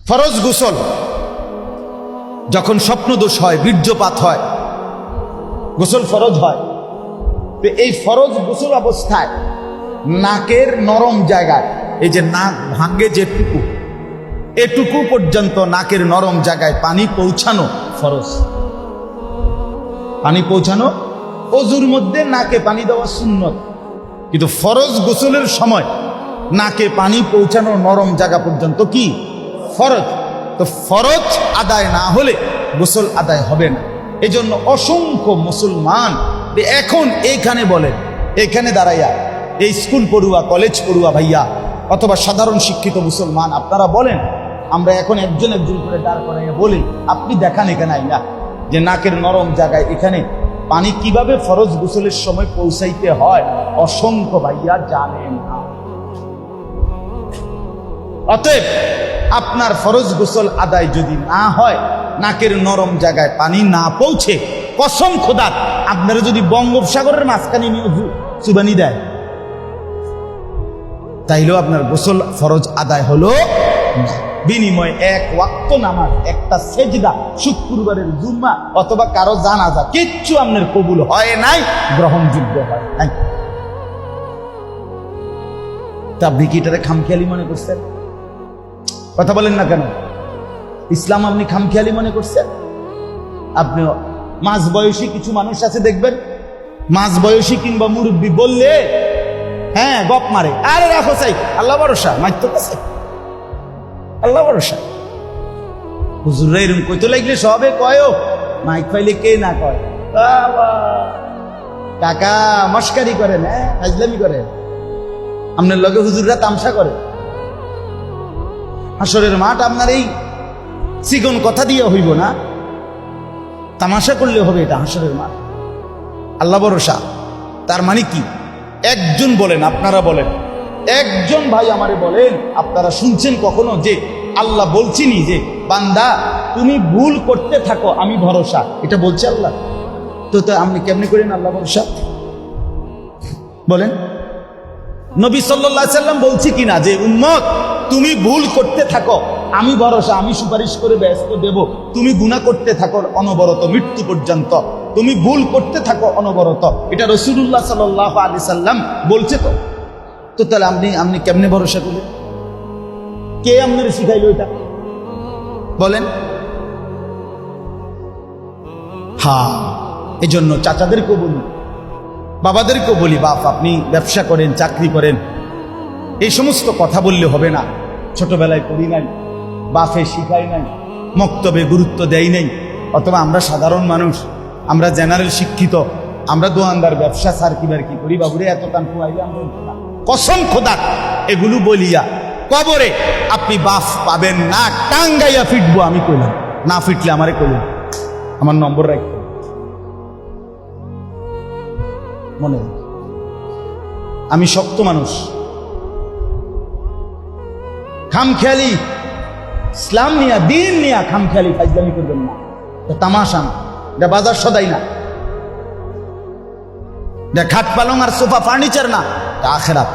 ফরজ গোসল যখন স্বপ্নদোষ হয়, বীর্যপাত হয়, গোসল ফরজ হয়। তো এই ফরজ গোসল অবস্থায় নাকের নরম জায়গায়, এই যে নাক ভাঙ্গে যেটুকু, এটুকু পর্যন্ত নাকের নরম জায়গায় পানি পৌঁছানো ফরজ। পানি পৌঁছানো ওযুর মধ্যে নাকে পানি দেওয়া সুন্নত, কিন্তু ফরজ গোসলের সময় নাকে পানি পৌঁছানো নরম জায়গা পর্যন্ত কি ফরজ। তো ফরজ আদায় না হলে গোসল আদায় হবে না। এজন্য অসংখ্য মুসলমান এখন এইখানে বলেন, এখানে দাঁড়াইয়া এই স্কুল পড়ুয়া, কলেজ পড়ুয়া ভাইয়া অথবা সাধারণ শিক্ষিত মুসলমান আপনারা বলেন, আমরা এখন একজন একজন করে দাঁড় করাইয়া বলি, আপনি দেখান এখানে আইনা যে নাকের নরম জায়গায় এখানে পানি কিভাবে ফরজ গোসলের সময় পৌঁছাইতে হয়। অসংখ্য ভাইয়া জানেন না। অতএব আপনার ফরজ গোসল আদায় যদি না হয়, নাকের নরম জায়গায় পানি না পৌঁছে, কসম খোদার আপনারা যদি বঙ্গোপসাগরের মাঝখানে নিয়ে চুবানি দেয়, তাইলেও আপনার গোসল ফরজ আদায় হলো না। বিনিময়ে এক ওয়াক্ত নামাজ, একটা সেজদা, শুক্রবারের জুম্মা অথবা কারো জানাজা, কিচ্ছু আপনার কবুল হয় নাই, গ্রহণযোগ্য হয় নাই। তা আপনি কি এটারে খামখেয়ালি মনে করছেন? কথা বলেন না কেন? ইসলাম আপনি খামখেয়ালি মনে করছেন? আপনি মাঝ বয়সী কিছু মানুষ আছে দেখবেন, মাঝ বয়সী কিংবা মুরব্বী বললে হ্যাঁ গপ মারে, আরে রাখো চাই, আল্লাহ ভরসা, মাইতো কাছে আল্লাহ ভরসা। হুজুররা এরকম কইতে লাগলে সবে কয়ও, মাইক পাইলে কে না কয় কাকা মস্কারি করেন, হ্যাঁ ফাজলামি করেন, আপনার লগে হুজুররা তামসা করে। হাসরের মাঠ আপনার এই চিকন কথা দিয়ে হইব না, তামাশা করলে হবে এটা হাসরের মাঠ। আল্লাহ ভরসা তার মানে কি? একজন বলেন, আপনারা বলেন, একজন ভাই আমারে বলেন, আপনারা শুনছেন কখনো যে আল্লাহ বলছিনি যে বান্দা তুমি ভুল করতে থাকো আমি ভরসা, এটা বলছে আল্লাহ? তো আপনি কেমনি করেন আল্লাহ ভরসা বলেন? নবী সাল্লাল্লাহু আলাইহি সাল্লাম বলছি কিনা যে উম্মত তুমি ভুল করতে থাকো আমি ভরসা, আমি সুপারিশ করে ব্যস্ত দেব, তুমি গুনাহ করতে থাকো অনবরত মৃত্যু পর্যন্ত, তুমি ভুল করতে থাকো অনবরত, এটা রাসূলুল্লাহ সাল্লাল্লাহু আলাইহি সাল্লাম বলছে। তো তাহলে আপনি কেমনে ভরসা করলেন? কে আপনার শিখাইলো এটা বলেন? হ্যাঁ, এজন্য চাচাদেরকেও বলি, বাবাদেরকেও বলি, বাপ আপনি ব্যবসা করেন, চাকরি করেন, এই সমস্ত কথা বললে হবে না। ছোটবেলায় পড়ি নাই, বাপে শিখাই নাই, মক্তবে গুরুত্ব দেয় নাই, অথবা আমরা সাধারণ মানুষ, আমরা জেনারেল শিক্ষিত, আমরা দোয়ানদার, ব্যবসা সার্কিবার কি করি, বাবুরে এত টান খুয়াইলে আমরা কসম খোদা এগুলো বলিয়া কবরে আপনি বাফ পাবেন না, টাঙ্গাইয়া ফিটবো আমি কইলাম, না ফিটলে আমারে কইলাম, আমার নম্বর রাখতে মনে। আমি শক্ত মানুষ, খামখেয়ালি ইসলাম নিয়া, দিন নিয়া খামখেয়ালি ফাজলামি করবেন না, তামাশা না, এটা বাজার সদাই না, এটা খাট পালং আর সোফা ফার্নিচার না, এটা আখিরাত।